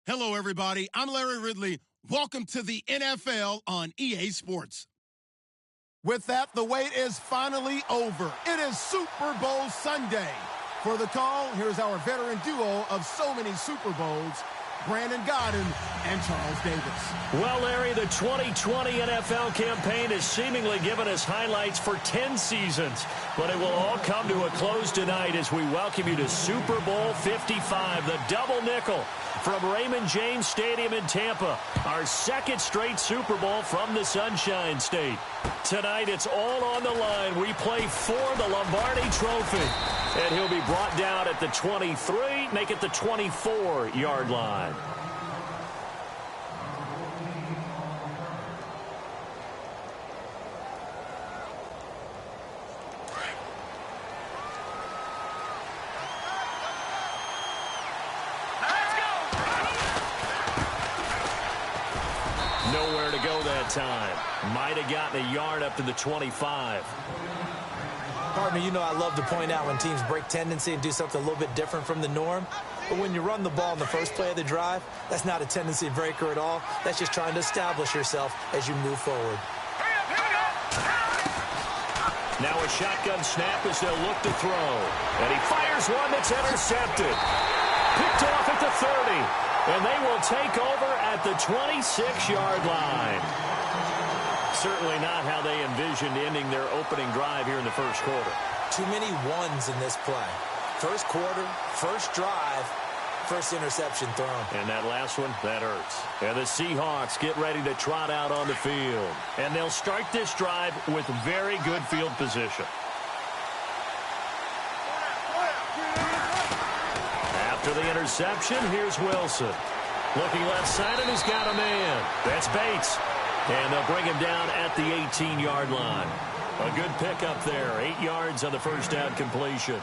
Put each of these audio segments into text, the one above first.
Hello, everybody. I'm Larry Ridley. Welcome to the NFL on EA Sports. With that, the wait is finally over. It is Super Bowl Sunday. For the call, here's our veteran duo of so many Super Bowls, Brandon Godden and Charles Davis. Well, Larry, the 2020 NFL campaign has seemingly given us highlights for 10 seasons, but it will all come to a close tonight as we welcome you to Super Bowl 55, the double nickel from Raymond James Stadium in Tampa, our second straight Super Bowl from the Sunshine State. Tonight, it's all on the line. We play for the Lombardi Trophy, and he'll be brought down at the 23, make it the 24-yard line. Nowhere to go that time. Might have gotten a yard up to the 25. Partner, you know I love to point out when teams break tendency and do something a little bit different from the norm. But when you run the ball in the first play of the drive, that's not a tendency breaker at all. That's just trying to establish yourself as you move forward. Now a shotgun snap as they'll look to throw. And he fires one that's intercepted. Picked off at the 30. And they will take over at the 26-yard line. Certainly not how they envisioned ending their opening drive here in the first quarter. Too many ones in this play. First quarter, first drive, first interception thrown. And that last one, that hurts. And the Seahawks get ready to trot out on the field. And they'll start this drive with very good field position. After the interception, here's Wilson. Looking left side, and he's got a man. That's Bates. And they'll bring him down at the 18-yard line. A good pickup there. 8 yards on the first down completion.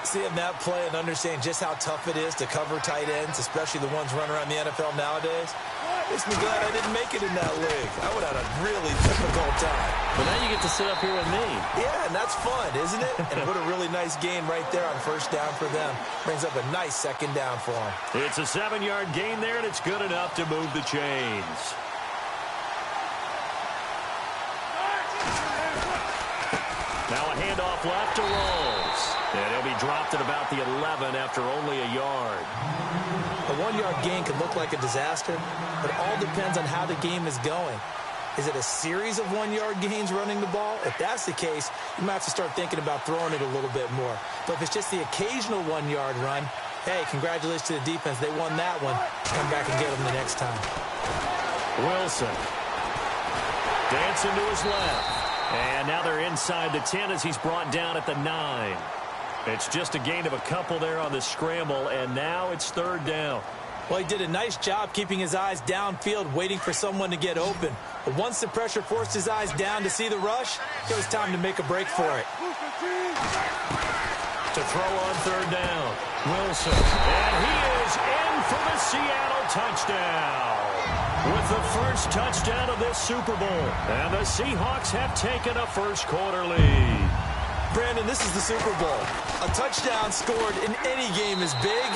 Seeing that play and understanding just how tough it is to cover tight ends, especially the ones running around the NFL nowadays, makes me glad I didn't make it in that league. I would have had a really difficult time. But now you get to sit up here with me. Yeah, and that's fun, isn't it? And what a really nice gain right there on first down for them. Brings up a nice second down for them. It's a 7-yard gain there, and it's good enough to move the chains. Now a handoff left to Rolls. And he'll be dropped at about the 11 after only a yard. A 1-yard gain could look like a disaster, but it all depends on how the game is going. Is it a series of 1-yard gains running the ball? If that's the case, you might have to start thinking about throwing it a little bit more. But if it's just the occasional 1-yard run, hey, congratulations to the defense. They won that one. Come back and get them the next time. Wilson. Dancing to his left. And now they're inside the 10 as he's brought down at the 9. It's just a gain of a couple there on the scramble, and now it's third down. Well, he did a nice job keeping his eyes downfield, waiting for someone to get open. But once the pressure forced his eyes down to see the rush, it was time to make a break for it. To throw on third down, Wilson. And he is in for the Seattle touchdown. With the first touchdown of this Super Bowl. And the Seahawks have taken a first quarter lead. Brandon, this is the Super Bowl. A touchdown scored in any game is big.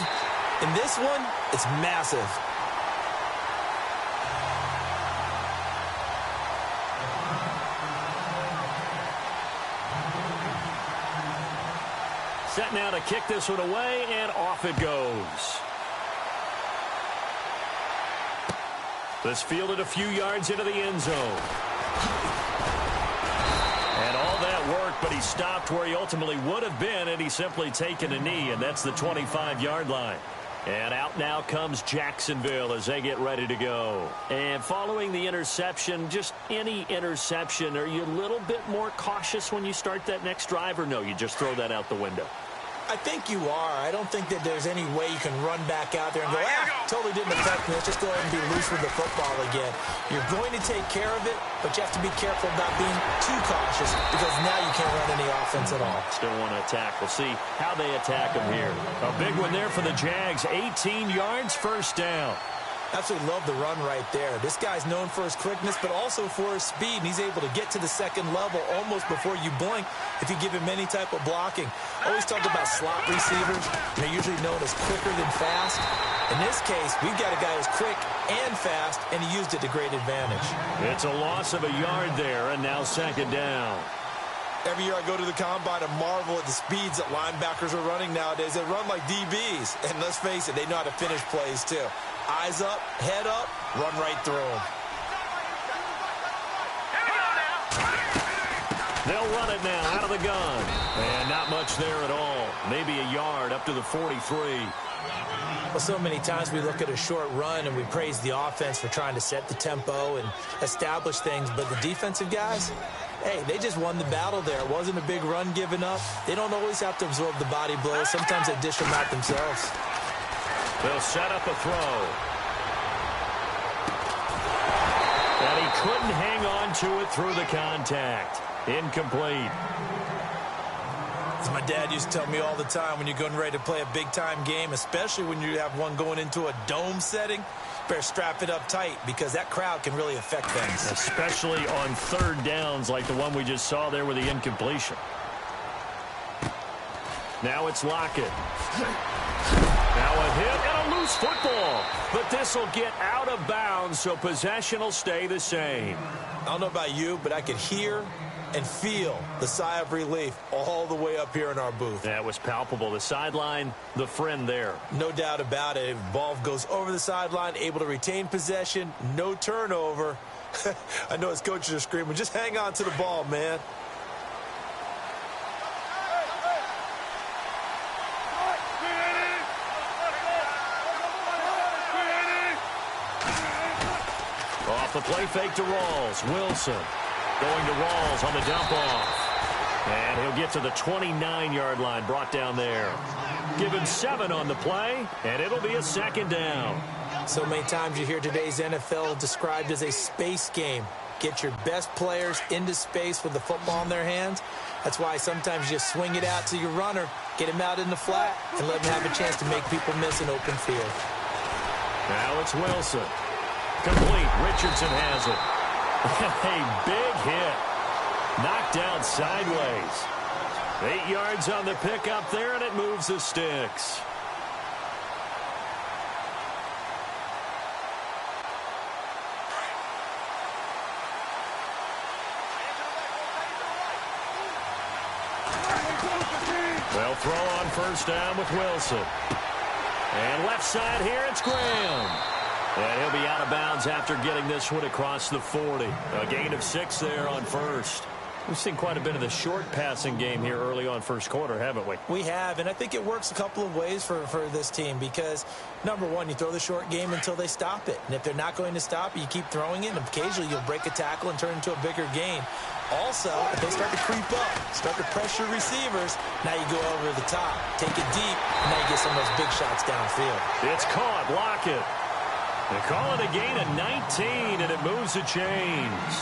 In this one, it's massive. Set now to kick this one away, and off it goes. This fielded a few yards into the end zone. And all that work, but he stopped where he ultimately would have been, and he's simply taken a knee, and that's the 25-yard line. And out now comes Jacksonville as they get ready to go. And following the interception, just any interception, are you a little bit more cautious when you start that next drive, or no, you just throw that out the window? I think you are. I don't think that there's any way you can run back out there and go, totally didn't affect me. Let's just go ahead and be loose with the football again. You're going to take care of it, but you have to be careful about being too cautious because now you can't run any offense at all. Still want to attack. We'll see how they attack them here. A big one there for the Jags. 18 yards, first down. Absolutely love the run right there. This guy's known for his quickness, but also for his speed, and he's able to get to the second level almost before you blink if you give him any type of blocking. Always talked about slot receivers. They're usually known as quicker than fast. In this case, we've got a guy who's quick and fast, and he used it to great advantage. It's a loss of a yard there, and now second down. Every year I go to the combine and marvel at the speeds that linebackers are running nowadays. They run like DBs, and let's face it, they know how to finish plays too. Eyes up, head up, run right through them. They'll run it now out of the gun. And not much there at all. Maybe a yard up to the 43. Well, so many times we look at a short run and we praise the offense for trying to set the tempo and establish things, but the defensive guys, hey, they just won the battle there. It wasn't a big run given up. They don't always have to absorb the body blows. Sometimes they dish them out themselves. They'll set up a throw. And he couldn't hang on to it through the contact. Incomplete. As my dad used to tell me all the time, when you're getting ready to play a big-time game, especially when you have one going into a dome setting, you better strap it up tight because that crowd can really affect things. Especially on third downs like the one we just saw there with the incompletion. Now it's Lockett. Now a hit and a loose football. But this will get out of bounds, so possession will stay the same. I don't know about you, but I could hear and feel the sigh of relief all the way up here in our booth. That was palpable. The sideline, the friend there. No doubt about it. Ball goes over the sideline, able to retain possession, no turnover. I know his coaches are screaming, just hang on to the ball, man. Off the play fake to Rawls. Wilson going to Rawls on the dump off. And he'll get to the 29-yard line, brought down there. Given 7 on the play, and it'll be a second down. So many times you hear today's NFL described as a space game. Get your best players into space with the football in their hands. That's why sometimes you just swing it out to your runner, get him out in the flat, and let him have a chance to make people miss an open field. Now it's Wilson. Complete. Richardson has it. A big hit. Knocked down sideways. 8 yards on the pickup there, and it moves the sticks. They'll throw on first down with Wilson. And left side here, it's Graham. And he'll be out of bounds after getting this one across the 40. A gain of 6 there on first. We've seen quite a bit of the short passing game here early on first quarter, haven't we? We have, and I think it works a couple of ways for this team because, number one, you throw the short game until they stop it. And if they're not going to stop it, you keep throwing it, and occasionally you'll break a tackle and turn it into a bigger gain. Also, if they start to creep up, start to pressure receivers, now you go over the top, take it deep, and now you get some of those big shots downfield. It's caught. Lockett. They call it a gain of 19, and it moves the chains.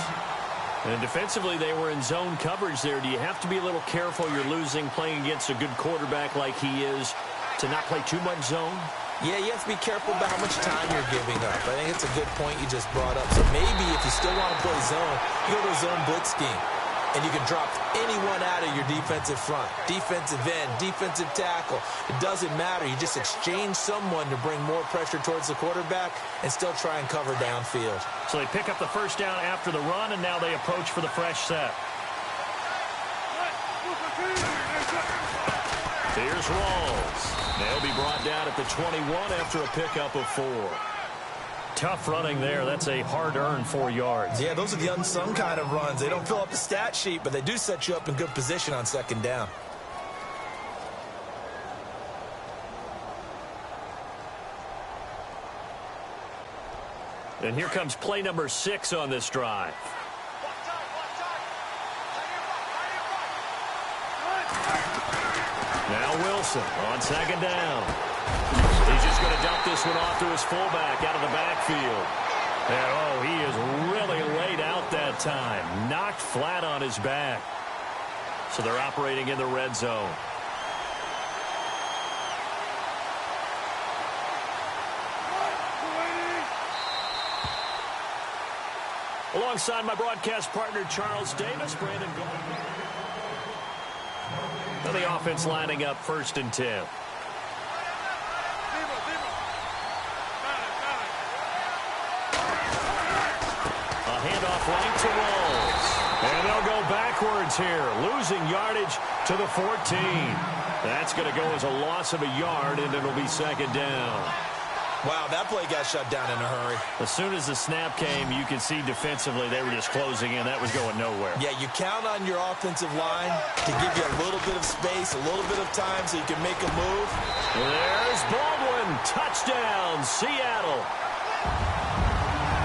And defensively, they were in zone coverage there. Do you have to be a little careful? You're losing, playing against a good quarterback like he is, to not play too much zone? Yeah, you have to be careful about how much time you're giving up. I think it's a good point you just brought up. So maybe if you still want to play zone, you go to a zone blitz scheme. And you can drop anyone out of your defensive front, defensive end, defensive tackle. It doesn't matter. You just exchange someone to bring more pressure towards the quarterback and still try and cover downfield. So they pick up the first down after the run, and now they approach for the fresh set. Here's Rawls. They'll be brought down at the 21 after a pickup of 4. Tough running there. That's a hard-earned 4 yards. Yeah, those are the unsung kind of runs. They don't fill up the stat sheet, but they do set you up in good position on second down. And here comes play number 6 on this drive. Now Wilson on second down. He's just going to dump this one off to his fullback out of the backfield. And, oh, he is really laid out that time. Knocked flat on his back. So they're operating in the red zone. Alongside my broadcast partner, Charles Davis, Brandon Gold. And the offense lining up 1st and 10. A handoff right to Rolls. And they'll go backwards here, losing yardage to the 14. That's going to go as a loss of a yard, and it'll be 2nd down. Wow, that play got shut down in a hurry. As soon as the snap came, you could see defensively they were just closing in. That was going nowhere. Yeah, you count on your offensive line to give you a little bit of space, a little bit of time so you can make a move. There's Baldwin. Touchdown, Seattle.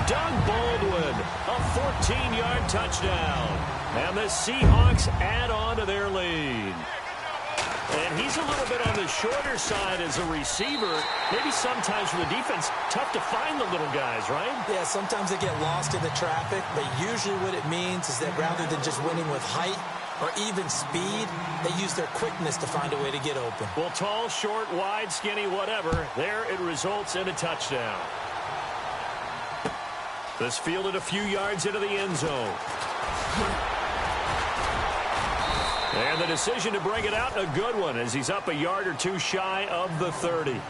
Doug Baldwin, a 14-yard touchdown. And the Seahawks add on to their lead. And he's a little bit on the shorter side as a receiver. Maybe sometimes for the defense, tough to find the little guys, right? Yeah, sometimes they get lost in the traffic, but usually what it means is that rather than just winning with height or even speed, they use their quickness to find a way to get open. Well, tall, short, wide, skinny, whatever, there it results in a touchdown. This fielded a few yards into the end zone. And the decision to bring it out, a good one, as he's up a yard or two shy of the 30.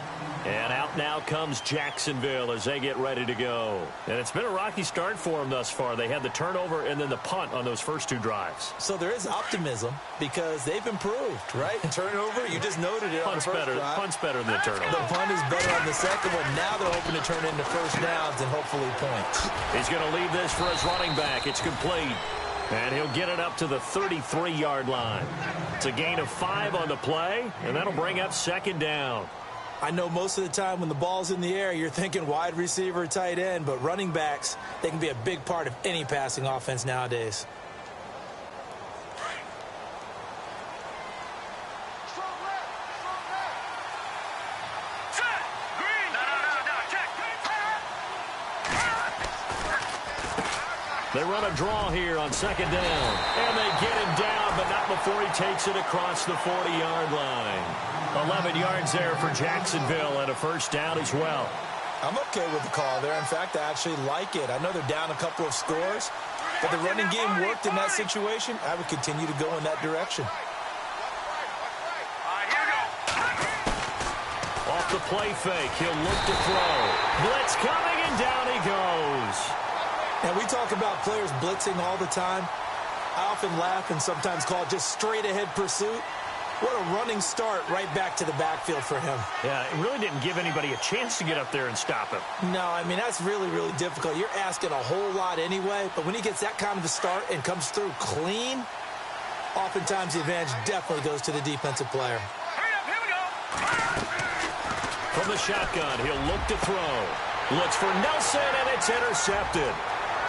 And out now comes Jacksonville as they get ready to go. And it's been a rocky start for them thus far. They had the turnover and then the punt on those first 2 drives. So there is optimism because they've improved, right? Turnover, you just noted it on the first drive. Punt's better than the turnover. The punt is better on the second one. Now they're hoping to turn into first downs and hopefully points. He's going to leave this for his running back. It's complete. And he'll get it up to the 33-yard line. It's a gain of 5 on the play, and that'll bring up 2nd down. I know most of the time when the ball's in the air, you're thinking wide receiver, tight end, but running backs, they can be a big part of any passing offense nowadays. They run a draw here on 2nd down. And they get him down, but not before he takes it across the 40-yard line. 11 yards there for Jacksonville and a first down as well. I'm okay with the call there. In fact, I actually like it. I know they're down a couple of scores, but the running game worked in that situation. I would continue to go in that direction. Off the play fake, he'll look to throw. Blitz coming, and down he goes. And we talk about players blitzing all the time. I often laugh and sometimes call it just straight-ahead pursuit. What a running start right back to the backfield for him. Yeah, it really didn't give anybody a chance to get up there and stop him. No, I mean, that's really, really difficult. You're asking a whole lot anyway, but when he gets that kind of a start and comes through clean, oftentimes the advantage definitely goes to the defensive player. Here we go. From the shotgun, he'll look to throw. Looks for Nelson, and it's intercepted.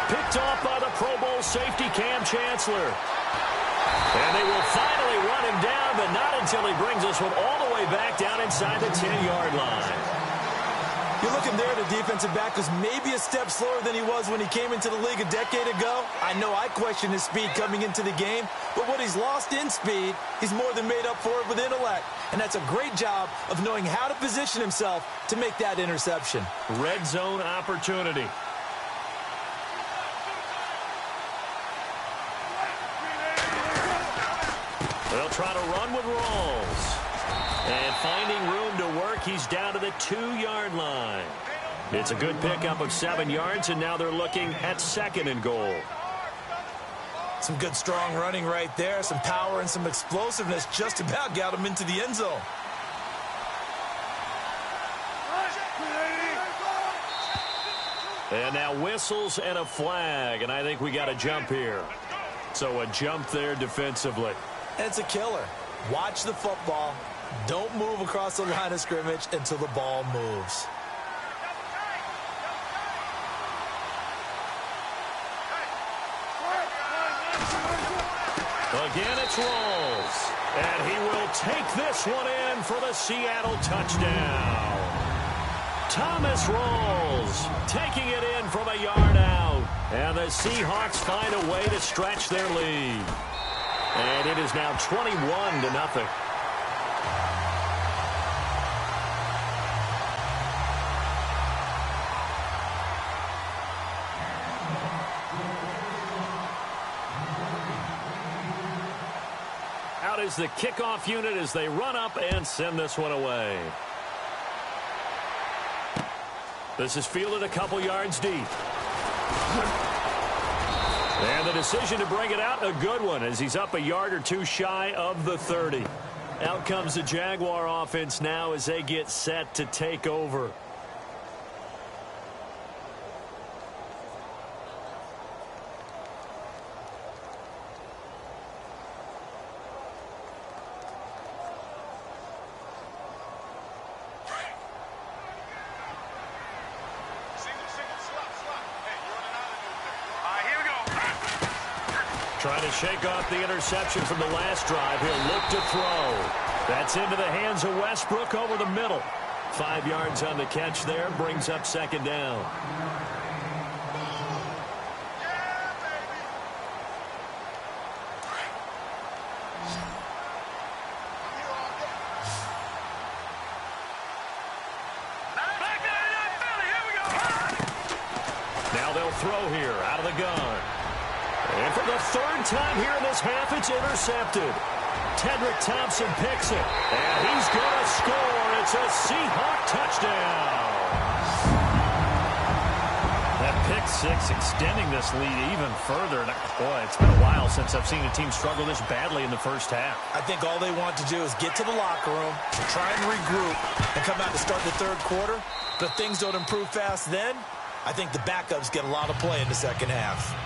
Picked off by the Pro Bowl safety Cam Chancellor. And they will finally run him down, but not until he brings this one all the way back down inside the 10-yard line. You're looking there at a defensive back who's maybe a step slower than he was when he came into the league a decade ago. I know I questioned his speed coming into the game, but what he's lost in speed, he's more than made up for it with intellect. And that's a great job of knowing how to position himself to make that interception. Red zone opportunity. They'll try to run with Rawls. And finding room to work, he's down to the 2-yard line. It's a good pickup of 7 yards, and now they're looking at 2nd and goal. Some good, strong running right there. Some power and some explosiveness just about got him into the end zone. And now whistles and a flag, and I think we got a jump here. So a jump there defensively. And it's a killer. Watch the football. Don't move across the line of scrimmage until the ball moves. Again, it's Rawls. And he will take this one in for the Seattle touchdown. Thomas Rawls taking it in from a yard out. And the Seahawks find a way to stretch their lead. And it is now 21-0. is the kickoff unit as they run up and send this one away. This is fielded a couple yards deep. And the decision to bring it out, a good one, as he's up a yard or two shy of the 30. Out comes the Jaguar offense now as they get set to take over. Trying to shake off the interception from the last drive. He'll look to throw. That's into the hands of Westbrook over the middle. 5 yards on the catch there. Brings up second down. Now they'll throw here out of the gun. And for the third time here in this half, it's intercepted. Tedrick Thompson picks it. And he's going to score. It's a Seahawk touchdown. That pick six extending this lead even further. And boy, it's been a while since I've seen a team struggle this badly in the first half. I think all they want to do is get to the locker room, try and regroup, and come out to start the third quarter. But if things don't improve fast then, I think the backups get a lot of play in the second half.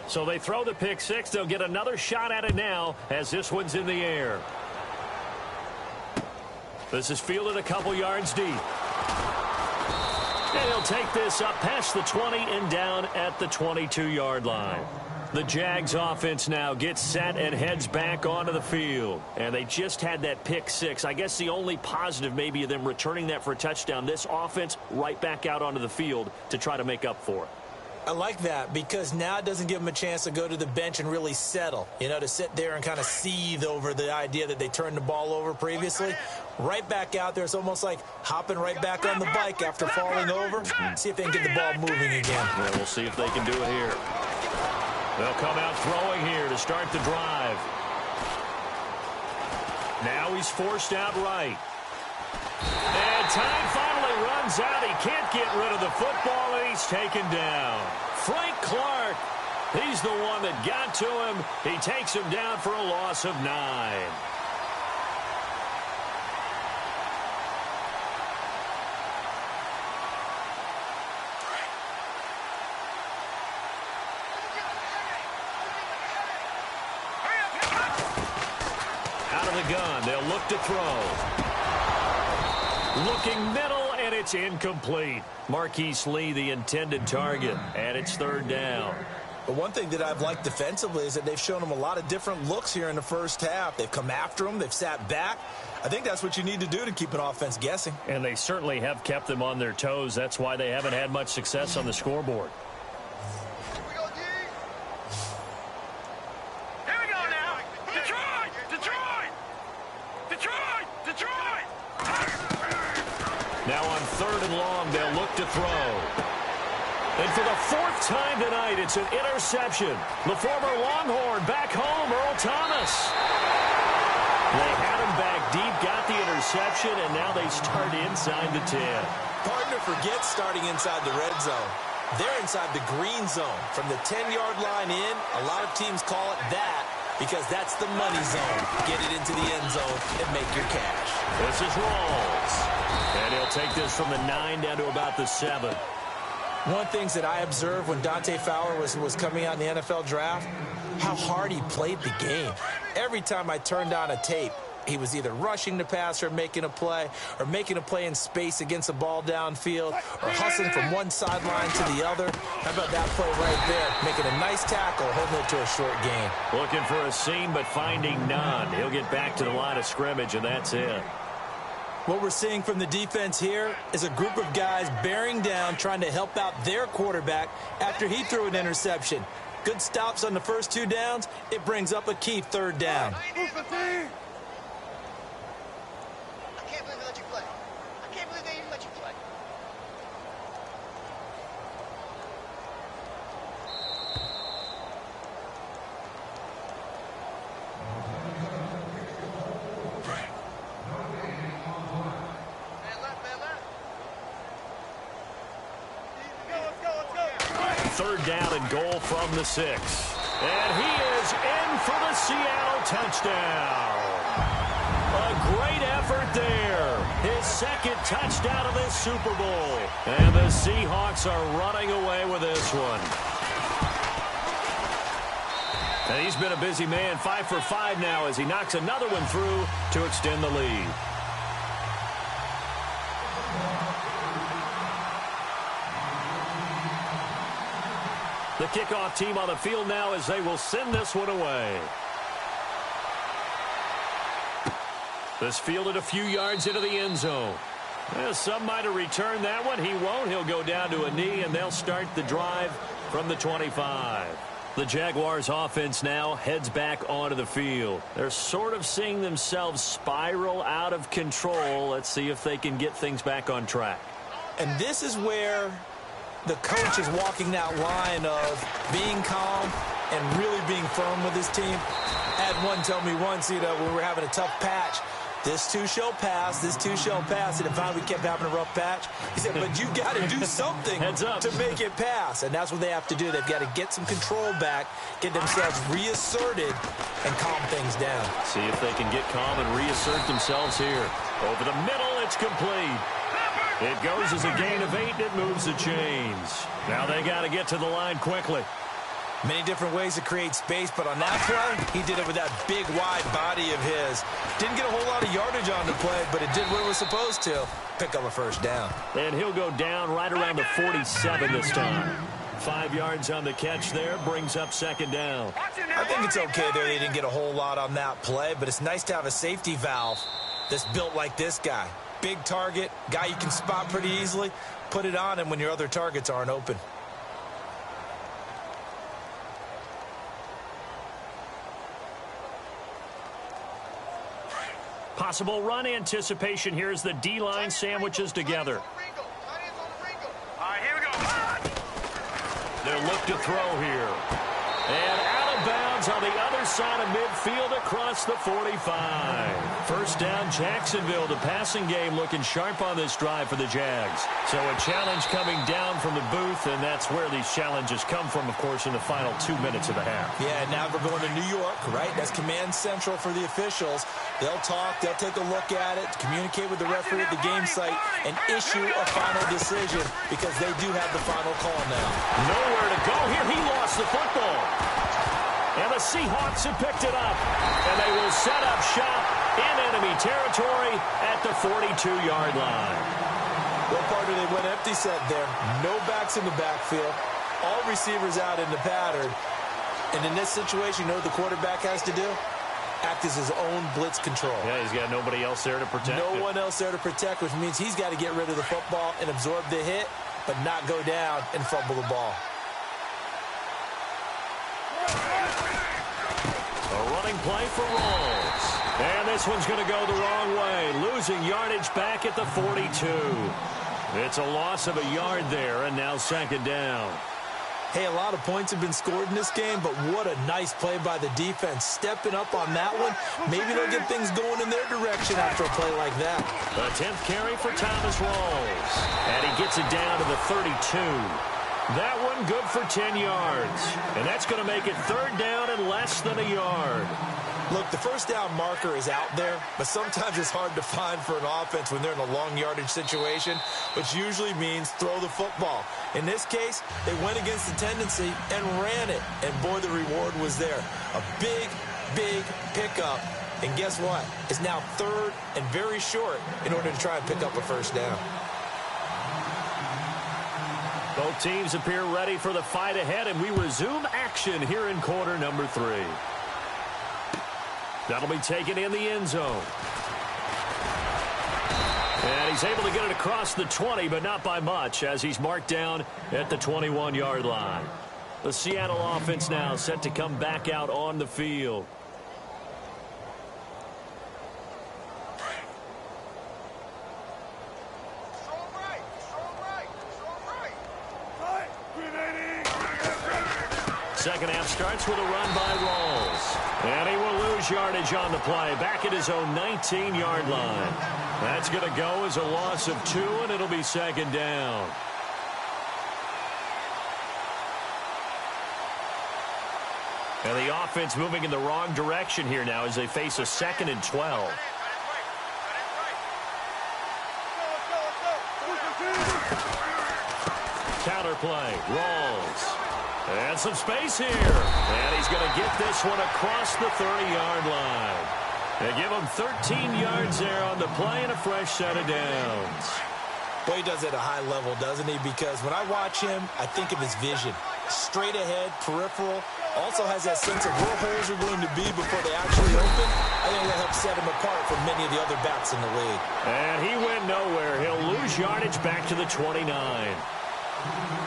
So they throw the pick six. They'll get another shot at it now as this one's in the air. This is fielded a couple yards deep. And he'll take this up past the 20 and down at the 22-yard line. The Jags offense now gets set and heads back onto the field. And they just had that pick six. I guess the only positive maybe of them returning that for a touchdown. This offense right back out onto the field to try to make up for it. I like that because now it doesn't give them a chance to go to the bench and really settle, to sit there and kind of seethe over the idea that they turned the ball over previously. Right back out there, it's almost like hopping right back on the bike after falling over. See if they can get the ball moving again. Yeah, we'll see if they can do it here. They'll come out throwing here to start the drive. Now he's forced out right. And time finally runs out. He can't get rid of the football, and he's taken down. Frank Clark, he's the one that got to him. He takes him down for a loss of 9. Out of the gun, they'll look to throw. Looking middle, and it's incomplete. Marquise Lee, the intended target, and it's third down. But one thing that I've liked defensively is that they've shown them a lot of different looks here in the first half. They've come after them. They've sat back. I think that's what you need to do to keep an offense guessing. And they certainly have kept them on their toes. That's why they haven't had much success on the scoreboard. Now on third and long, they'll look to throw. And for the fourth time tonight, it's an interception. The former Longhorn back home, Earl Thomas. They had him back deep, got the interception, and now they start inside the 10. Partner forgets starting inside the red zone. They're inside the green zone. From the 10-yard line in, a lot of teams call it that because that's the money zone. Get it into the end zone and make your cash. This is Rawls. And he'll take this from the 9 down to about the 7. One of the things that I observed when Dante Fowler was coming out in the NFL draft, how hard he played the game. Every time I turned on a tape, he was either rushing the passer, making a play in space against the ball downfield, or hustling from one sideline to the other. How about that play right there? Making a nice tackle, holding it to a short gain. Looking for a seam, but finding none. He'll get back to the line of scrimmage, and that's it. What we're seeing from the defense here is a group of guys bearing down, trying to help out their quarterback after he threw an interception. Good stops on the first 2 downs. It brings up a key third down. third down and goal from the 6. And he is in for the Seattle touchdown. A great effort there. His second touchdown of this Super Bowl. And the Seahawks are running away with this one. And he's been a busy man, 5 for 5 now as he knocks another one through to extend the lead. The kickoff team on the field now as they will send this one away. This fielded a few yards into the end zone. Well, some might have returned that one. He won't. He'll go down to a knee, and they'll start the drive from the 25. The Jaguars offense now heads back onto the field. They're sort of seeing themselves spiral out of control. Let's see if they can get things back on track. And this is where the coach is walking that line of being calm and really being firm with his team. I had one tell me once, when we were having a tough patch, this too shall pass, this too shall pass. And finally we kept having a rough patch. He said, but you got to do something to make it pass. And that's what they have to do. They've got to get some control back, get themselves reasserted, and calm things down. See if they can get calm and reassert themselves here. Over the middle, it's complete. It goes as a gain of 8, and it moves the chains. Now they got to get to the line quickly. Many different ways to create space, but on that play, he did it with that big, wide body of his. Didn't get a whole lot of yardage on the play, but it did what it was supposed to. Pick up a first down. And he'll go down right around the 47 this time. 5 yards on the catch there, brings up second down. I think it's okay there. They didn't get a whole lot on that play, but it's nice to have a safety valve that's built like this guy. Big target, guy you can spot pretty easily. Put it on him when your other targets aren't open. Possible run anticipation here as the D-line sandwiches together. All right, here we go. They'll look to throw here. And out of bounds on the other side of midfield across the 45. First down, Jacksonville. The passing game looking sharp on this drive for the Jags. So a challenge coming down from the booth, and that's where these challenges come from, of course, in the final 2 minutes of the half. Yeah, now we're going to New York, right? That's command central for the officials. They'll talk, they'll take a look at it, communicate with the referee at the game site, and issue a final decision because they do have the final call now. Nowhere to go here. He lost the football. And the Seahawks have picked it up. And they will set up shop in enemy territory at the 42-yard line. Well, partner, they went empty set there. No backs in the backfield. All receivers out in the pattern. And in this situation, you know what the quarterback has to do? Act as his own blitz control. Yeah, he's got nobody else there to protect. No one else there to protect, which means he's got to get rid of the football and absorb the hit, but not go down and fumble the ball. A running play for Rawls. And this one's going to go the wrong way. Losing yardage back at the 42. It's a loss of a yard there, and now second down. Hey, a lot of points have been scored in this game, but what a nice play by the defense. Stepping up on that one, maybe they'll get things going in their direction after a play like that. The 10th carry for Thomas Rawls. And he gets it down to the 32. That one good for 10 yards. And that's going to make it third down and less than a yard. Look, the first down marker is out there, but sometimes it's hard to find for an offense when they're in a long yardage situation, which usually means throw the football. In this case, they went against the tendency and ran it. And boy, the reward was there. A big, big pickup. And guess what? It's now third and very short in order to try and pick up a first down. Both teams appear ready for the fight ahead, and we resume action here in quarter number 3. That'll be taken in the end zone. And he's able to get it across the 20, but not by much, as he's marked down at the 21-yard line. The Seattle offense now set to come back out on the field. Second half starts with a run by Rawls. And he will lose yardage on the play, back at his own 19-yard line. That's going to go as a loss of 2, and it'll be second down. And the offense moving in the wrong direction here now as they face a 2nd and 12. Counter play, rolls. And some space here. And he's going to get this one across the 30-yard line. They give him 13 yards there on the play and a fresh set of downs. Well, he does it at a high level, doesn't he? Because when I watch him, I think of his vision. Straight ahead, peripheral. Also has that sense of where holes are going to be before they actually open. I think that helps set him apart from many of the other backs in the league. And he went nowhere. He'll lose yardage back to the 29.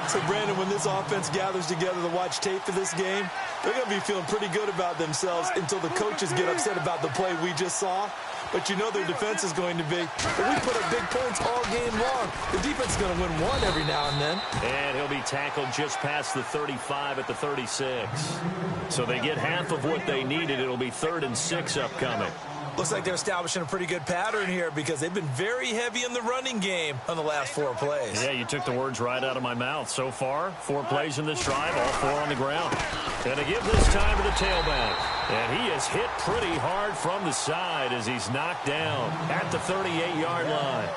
So, Brandon, when this offense gathers together to watch tape for this game, they're going to be feeling pretty good about themselves until the coaches get upset about the play we just saw. But you know their defense is going to be, but we put up big points all game long. The defense is going to win one every now and then. And he'll be tackled just past the 35 at the 36. So they get half of what they needed. It'll be 3rd and 6 upcoming. Looks like they're establishing a pretty good pattern here because they've been very heavy in the running game on the last 4 plays. Yeah, you took the words right out of my mouth. So far, 4 plays in this drive, all 4 on the ground. And they give this time to the tailback. And he is hit pretty hard from the side as he's knocked down at the 38-yard line.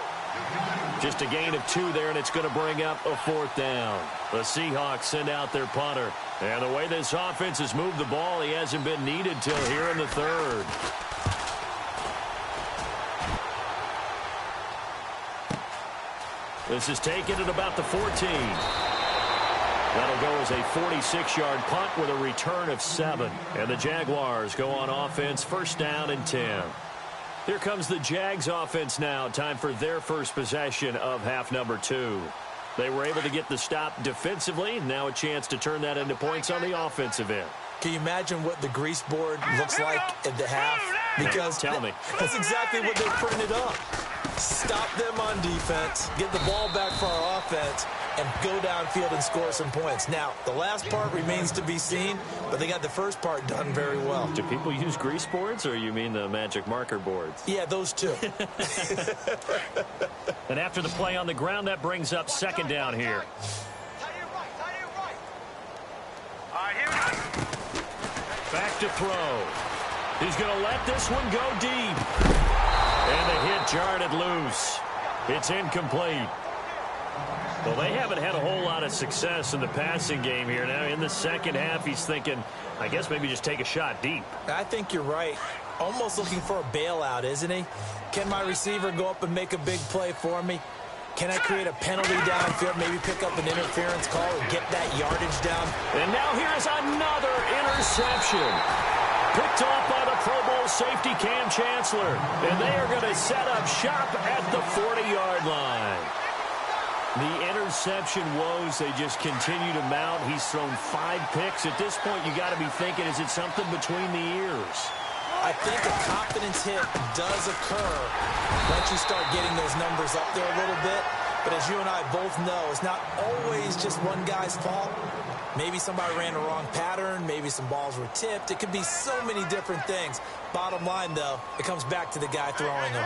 Just a gain of 2 there, and it's going to bring up a 4th down. The Seahawks send out their punter. And the way this offense has moved the ball, he hasn't been needed till here in the 3rd. This is taken at about the 14. That'll go as a 46-yard punt with a return of 7. And the Jaguars go on offense, 1st down and 10. Here comes the Jags offense now. Time for their first possession of half number 2. They were able to get the stop defensively. Now a chance to turn that into points on the offensive end. Can you imagine what the grease board looks like at the half? Because tell me. That's exactly what they printed up. Stop them on defense, get the ball back for our offense, and go downfield and score some points. Now, the last part remains to be seen, but they got the first part done very well. Do people use grease boards, or you mean the magic marker boards? Yeah, those two. And after the play on the ground, that brings up 2nd down here. Back to throw. He's going to let this one go deep. And the hit jarred it loose. It's incomplete. Well, they haven't had a whole lot of success in the passing game here. Now, in the second half, he's thinking, I guess maybe just take a shot deep. I think you're right. Almost looking for a bailout, isn't he? Can my receiver go up and make a big play for me? Can I create a penalty downfield, maybe pick up an interference call or get that yardage down? And now here's another interception. Picked off by the Pro Bowl safety Cam Chancellor. And they are going to set up shop at the 40-yard line. The interception woes, they just continue to mount. He's thrown 5 picks. At this point, you got to be thinking, is it something between the ears? I think a confidence hit does occur once you start getting those numbers up there a little bit. But as you and I both know, it's not always just one guy's fault. Maybe somebody ran the wrong pattern. Maybe some balls were tipped. It could be so many different things. Bottom line, though, it comes back to the guy throwing them.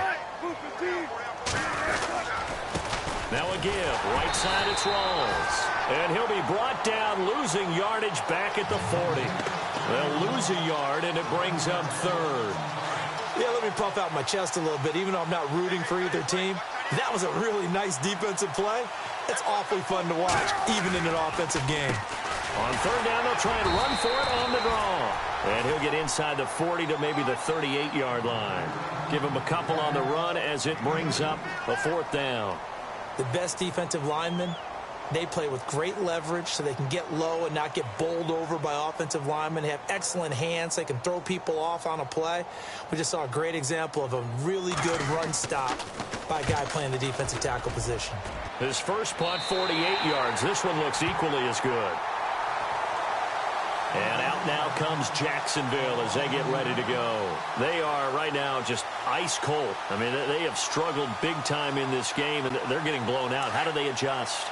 Now a give. Right side, it's Rawls. And he'll be brought down, losing yardage back at the 40. They'll lose a yard, and it brings up 3rd. Yeah, let me puff out my chest a little bit, even though I'm not rooting for either team. That was a really nice defensive play. It's awfully fun to watch, even in an offensive game. On 3rd down, they'll try and run for it on the draw. And he'll get inside the 40 to maybe the 38-yard line. Give him a couple on the run as it brings up a 4th down. The best defensive linemen, they play with great leverage so they can get low and not get bowled over by offensive linemen. They have excellent hands. They can throw people off on a play. We just saw a great example of a really good run stop by a guy playing the defensive tackle position. His first punt, 48 yards. This one looks equally as good. And out now comes Jacksonville as they get ready to go. They are right now just ice cold. I mean, they have struggled big time in this game, and they're getting blown out. How do they adjust?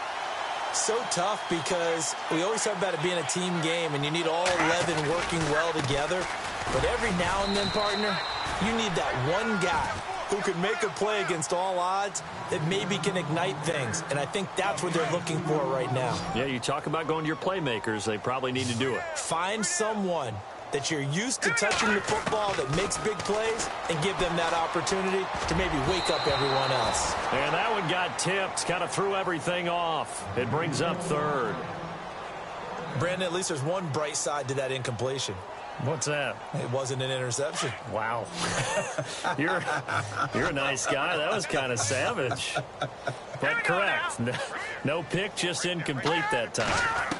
So tough because we always talk about it being a team game, and you need all 11 working well together. But every now and then, partner, you need that one guy who can make a play against all odds that maybe can ignite things. And I think that's what they're looking for right now. Yeah, you talk about going to your playmakers. They probably need to do it. Find someone that you're used to touching the football that makes big plays and give them that opportunity to maybe wake up everyone else. And that one got tipped, kind of threw everything off. It brings up third. Brandon, at least there's one bright side to that incompletion. What's that? It wasn't an interception. Wow. You're a nice guy. That was kind of savage. But correct. No pick, just incomplete that time.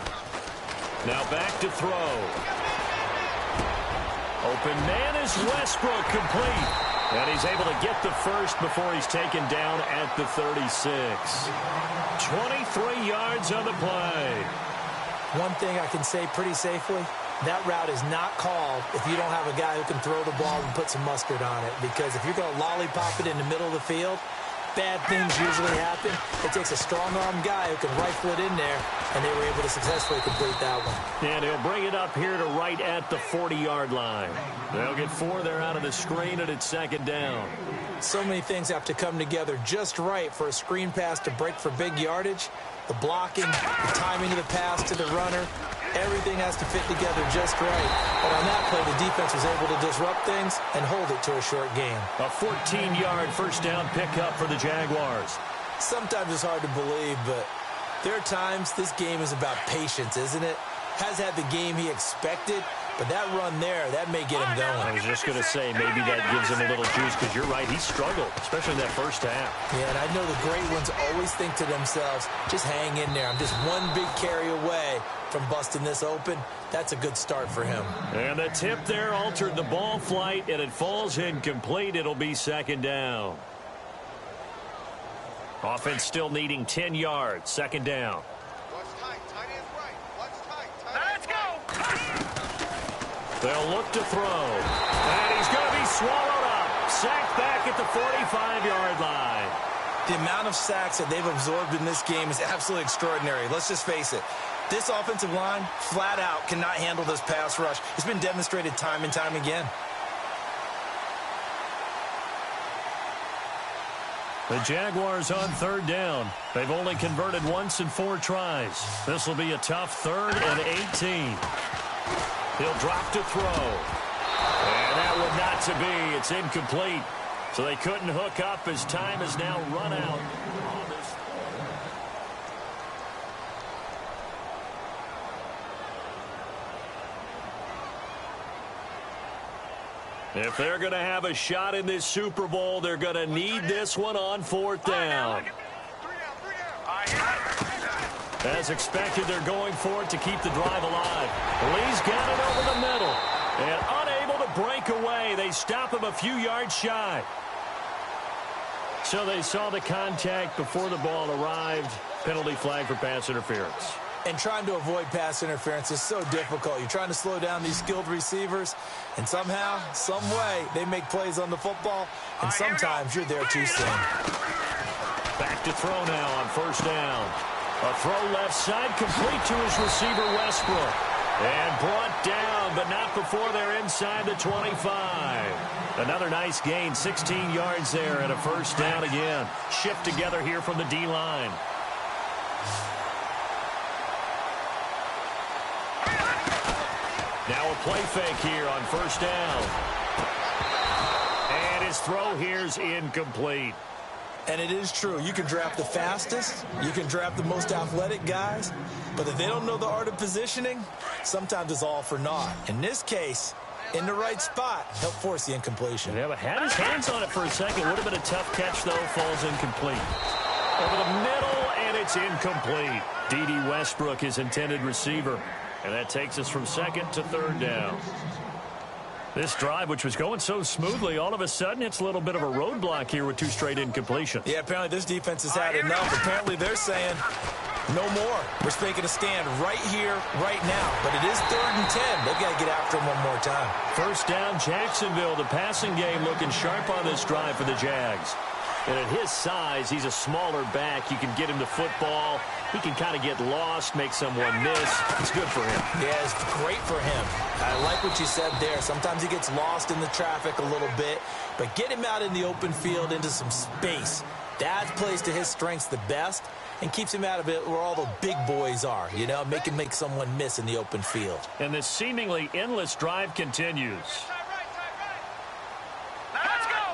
Now back to throw. Open man is Westbrook, complete. And he's able to get the first before he's taken down at the 36. 23 yards on the play. One thing I can say pretty safely, that route is not called if you don't have a guy who can throw the ball and put some mustard on it. Because if you're going to lollipop it in the middle of the field, bad things usually happen. It takes a strong-arm guy who can rifle it in there, and they were able to successfully complete that one. And he'll bring it up here to right at the 40-yard line. They'll get 4 there out of the screen, and it's second down. So many things have to come together just right for a screen pass to break for big yardage. The blocking, the timing of the pass to the runner, everything has to fit together just right. But on that play, the defense was able to disrupt things and hold it to a short gain. A 14-yard first down pickup for the Jaguars. Sometimes it's hard to believe, but there are times this game is about patience, isn't it? Has had the game he expected, but that run there, that may get him going. I was just going to say, maybe that gives him a little juice, because you're right, he struggled, especially in that first half. Yeah, and I know the great ones always think to themselves, just hang in there. I'm just one big carry away from busting this open. That's a good start for him. And the tip there altered the ball flight, and it falls incomplete. It'll be second down. Offense still needing 10 yards. Second down. Let's go! They'll look to throw. And he's going to be swallowed up. Sacked back at the 45-yard line. The amount of sacks that they've absorbed in this game is absolutely extraordinary. Let's just face it. This offensive line, flat out, cannot handle this pass rush. It's been demonstrated time and time again. The Jaguars on third down. They've only converted once in 4 tries. This will be a tough 3rd and 18. He'll drop to throw. And that one not to be. It's incomplete. So they couldn't hook up as time is now run out. If they're going to have a shot in this Super Bowl, they're going to need this one on 4th down. As expected, they're going for it to keep the drive alive. Lee's got it over the middle. And unable to break away. They stop him a few yards shy. So they saw the contact before the ball arrived. Penalty flag for pass interference. And trying to avoid pass interference is so difficult. You're trying to slow down these skilled receivers, and somehow, some way, they make plays on the football, and sometimes you're there too soon. Back to throw now on 1st down. A throw left side, complete to his receiver, Westbrook. And brought down, but not before they're inside the 25. Another nice gain, 16 yards there, and a 1st down again. Shift together here from the D-line. Now a play fake here on 1st down. And his throw here's incomplete. And it is true. You can draft the fastest. You can draft the most athletic guys. But if they don't know the art of positioning, sometimes it's all for naught. In this case, in the right spot, help force the incompletion. Yeah, but had his hands on it for a second. Would have been a tough catch, though. Falls incomplete. Over the middle, and it's incomplete. D.D. Westbrook, his intended receiver. And that takes us from 2nd to 3rd down. This drive, which was going so smoothly, all of a sudden it's a little bit of a roadblock here with 2 straight incompletions. Yeah, apparently this defense has had enough. Apparently they're saying, no more. We're making a stand right here, right now. But it is 3rd and 10. They've got to get after him one more time. 1st down, Jacksonville. The passing game looking sharp on this drive for the Jags. And at his size, he's a smaller back. You can get him the football. He can kind of get lost, make someone miss. It's good for him. Yeah, it's great for him. I like what you said there. Sometimes he gets lost in the traffic a little bit, but get him out in the open field into some space. That plays to his strengths the best and keeps him out of it where all the big boys are, you know, make someone miss in the open field. And this seemingly endless drive continues. Let's go.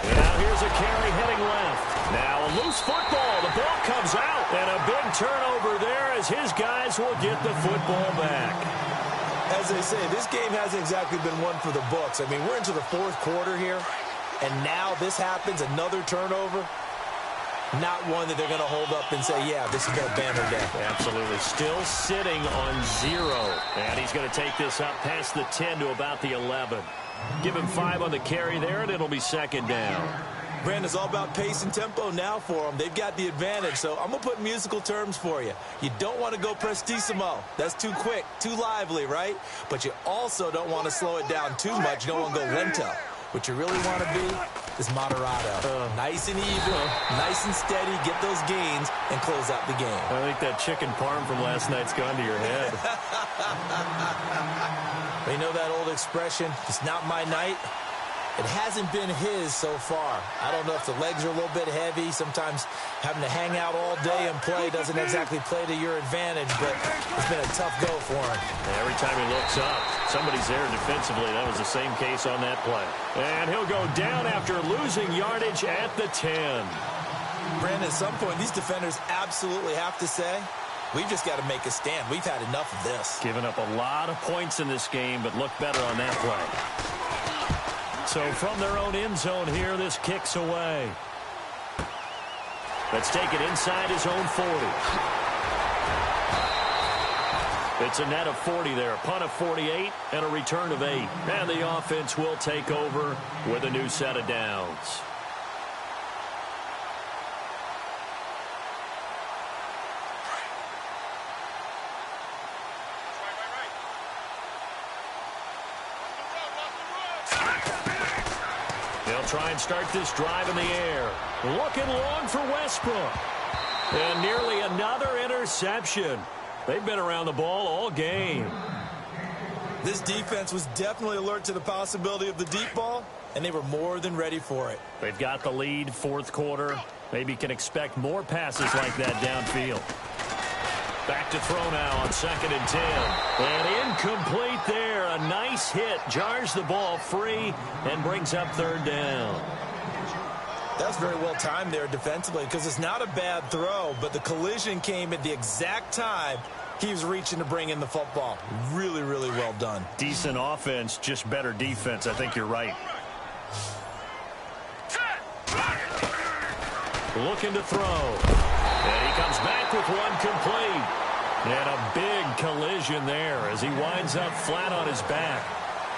And now here's a carry heading left. Now a loose football. The ball comes out. And a big turnover there as his guys will get the football back. As they say, this game hasn't exactly been one for the books. I mean, we're into the fourth quarter here, and now this happens, another turnover. Not one that they're going to hold up and say, yeah, this is their banner day. Absolutely. Still sitting on 0. And he's going to take this up past the 10 to about the 11. Give him 5 on the carry there, and it'll be second down. Brandon, it's all about pace and tempo now for them. They've got the advantage, so I'm going to put musical terms for you. You don't want to go prestissimo. That's too quick, too lively, right? But you also don't want to slow it down too much. You don't want to go lento. What you really want to be is moderato. Nice and even, nice and steady, get those gains, and close out the game. I think that chicken parm from last night's gone to your head. You know that old expression, it's not my night? It hasn't been his so far. I don't know if the legs are a little bit heavy. Sometimes having to hang out all day and play doesn't exactly play to your advantage, but it's been a tough go for him. Every time he looks up, somebody's there defensively. That was the same case on that play. And he'll go down after losing yardage at the 10. Brandon, at some point, these defenders absolutely have to say, we've just got to make a stand. We've had enough of this. Giving up a lot of points in this game, but look better on that play. So from their own end zone here, this kicks away. Let's take it inside his own 40. It's a net of 40 there, a punt of 48, and a return of 8. And the offense will take over with a new set of downs. They'll try and start this drive in the air. Looking long for Westbrook. And nearly another interception. They've been around the ball all game. This defense was definitely alert to the possibility of the deep ball, and they were more than ready for it. They've got the lead, fourth quarter. Maybe can expect more passes like that downfield. Back to throw now on 2nd and 10. And incomplete there. A nice hit. Jars the ball free and brings up 3rd down. That's very well timed there defensively because it's not a bad throw, but the collision came at the exact time he was reaching to bring in the football. Really, really well done. Decent offense, just better defense. I think you're right. Looking to throw. And he comes back with one complete. And a big collision there as he winds up flat on his back.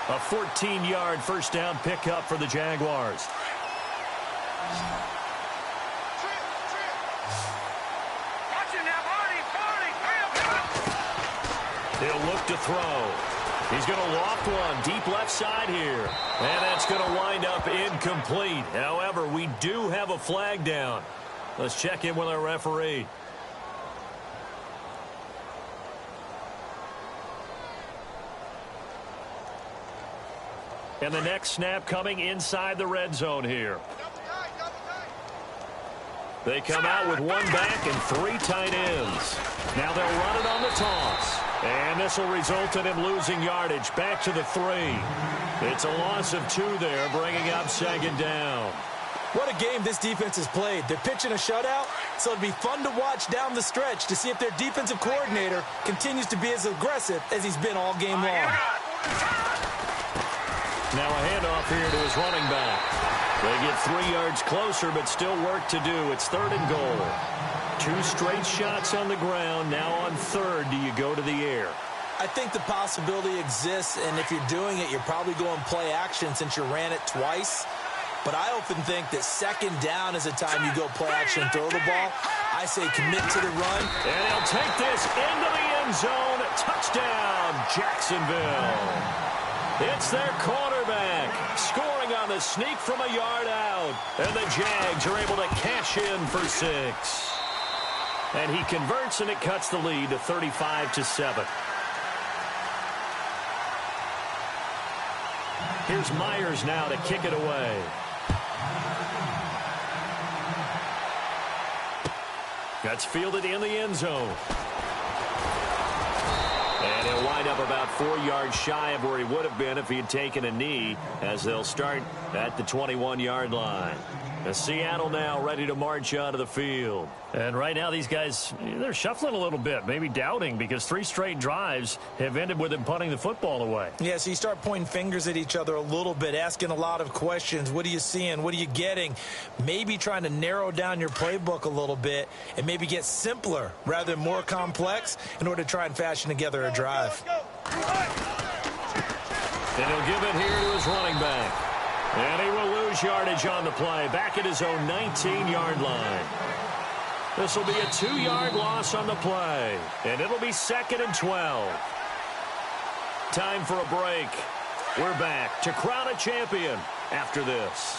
A 14-yard first down pickup for the Jaguars. He'll look to throw. He's going to loft one deep left side here. And that's going to wind up incomplete. However, we do have a flag down. Let's check in with our referee. And the next snap coming inside the red zone here. They come out with one back and 3 tight ends. Now they'll run it on the toss. And this will result in him losing yardage back to the 3. It's a loss of 2 there, bringing up 2nd down. What a game this defense has played. They're pitching a shutout, so it'll be fun to watch down the stretch to see if their defensive coordinator continues to be as aggressive as he's been all game long. Now a handoff here to his running back. They get 3 yards closer, but still work to do. It's 3rd and goal. 2 straight shots on the ground. Now on 3rd, do you go to the air? I think the possibility exists, and if you're doing it, you're probably going play action since you ran it twice. But I often think that 2nd down is a time you go play action and throw the ball. I say commit to the run. And he'll take this into the end zone. Touchdown, Jacksonville. It's their quarterback scoring throwing on the sneak from a yard out. And the Jags are able to cash in for 6. And he converts, and it cuts the lead to 35-7. Here's Myers now to kick it away. That's fielded in the end zone. And he'll wind up about 4 yards shy of where he would have been if he had taken a knee, as they'll start at the 21-yard line. Seattle now ready to march onto the field. And right now these guys, they're shuffling a little bit, maybe doubting, because 3 straight drives have ended with them punting the football away. Yeah, so you start pointing fingers at each other a little bit, asking a lot of questions. What are you seeing? What are you getting? Maybe trying to narrow down your playbook a little bit and maybe get simpler rather than more complex in order to try and fashion together a drive. And he'll give it here to his running back. And he will lose yardage on the play, back at his own 19-yard line. This will be a 2-yard loss on the play, and it'll be 2nd and 12. Time for a break. We're back to crown a champion after this.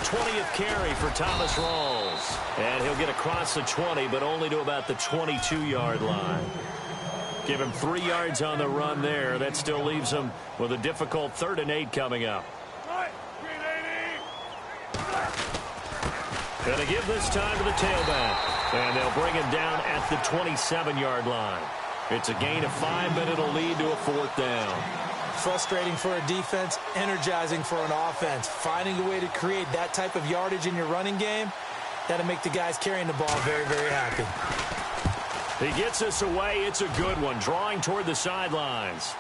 20th carry for Thomas Rawls. And he'll get across the 20, but only to about the 22-yard line. Give him 3 yards on the run there. That still leaves him with a difficult 3rd and 8 coming up. Going to give this time to the tailback. And they'll bring him down at the 27-yard line. It's a gain of 5, but it'll lead to a 4th down. Frustrating for a defense, energizing for an offense. Finding a way to create that type of yardage in your running game, that'll make the guys carrying the ball very, very happy. He gets us away. It's a good one. Drawing toward the sidelines.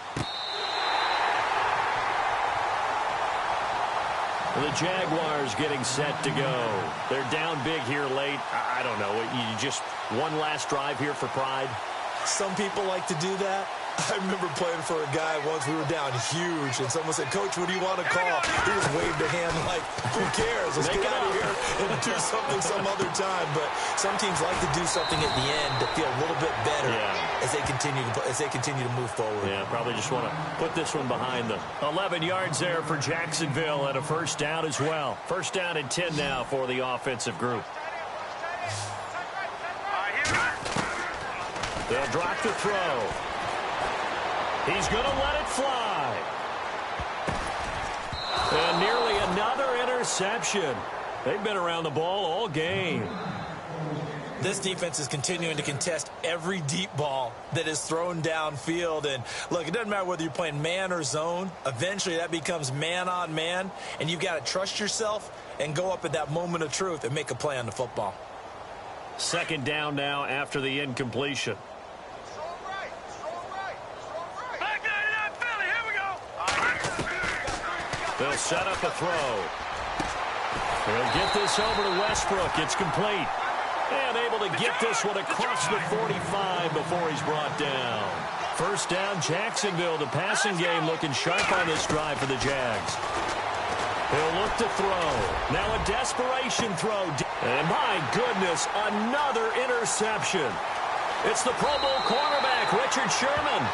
The Jaguars getting set to go. They're down big here late. I don't know. You just one last drive here for pride? Some people like to do that. I remember playing for a guy once. We were down huge, and someone said, "Coach, what do you want to call?" He just waved a hand like, "Who cares? Let's get out of here and do something some other time." But some teams like to do something at the end to feel a little bit better as they continue to move forward. Yeah, probably just want to put this one behind them. 11 yards there for Jacksonville and a 1st down as well. 1st down and 10 now for the offensive group. They'll drop the throw. He's going to let it fly. And nearly another interception. They've been around the ball all game. This defense is continuing to contest every deep ball that is thrown downfield. And, look, it doesn't matter whether you're playing man or zone. Eventually that becomes man on man, and you've got to trust yourself and go up at that moment of truth and make a play on the football. 2nd down now after the incompletion. They'll set up a throw. He'll get this over to Westbrook. It's complete. And able to get this one across the 45 before he's brought down. 1st down, Jacksonville. The passing game looking sharp on this drive for the Jags. He'll look to throw. Now a desperation throw. And my goodness, another interception. It's the Pro Bowl cornerback, Richard Sherman.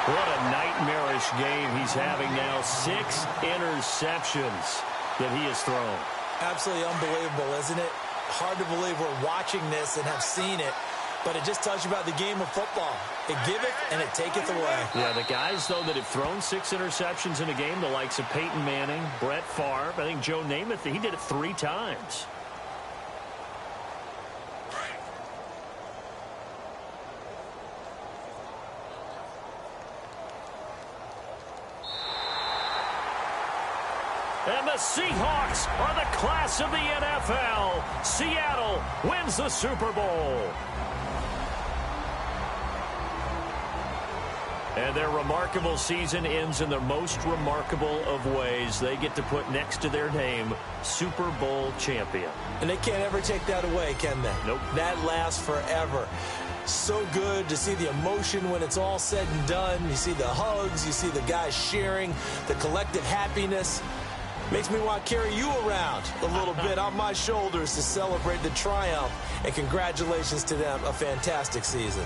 What a nightmarish game he's having now. 6 interceptions that he has thrown. Absolutely unbelievable, isn't it? Hard to believe we're watching this and have seen it, but it just tells you about the game of football. It giveth and it taketh away. Yeah, the guys, though, that have thrown 6 interceptions in a game, the likes of Peyton Manning, Brett Favre, I think Joe Namath, he did it 3 times. And the Seahawks are the class of the NFL. Seattle wins the Super Bowl. And their remarkable season ends in the most remarkable of ways. They get to put next to their name, Super Bowl champion. And they can't ever take that away, can they? Nope. That lasts forever. So good to see the emotion when it's all said and done. You see the hugs, you see the guys sharing, the collective happiness. Makes me want to carry you around a little bit on my shoulders to celebrate the triumph. And congratulations to them. A fantastic season.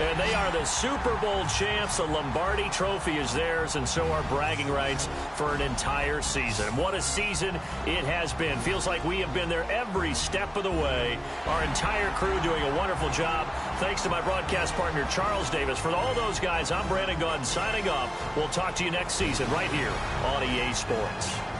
And they are the Super Bowl champs. The Lombardi Trophy is theirs, and so are bragging rights for an entire season. What a season it has been. Feels like we have been there every step of the way. Our entire crew doing a wonderful job. Thanks to my broadcast partner, Charles Davis. For all those guys, I'm Brandon Gaudin signing off. We'll talk to you next season right here on EA Sports.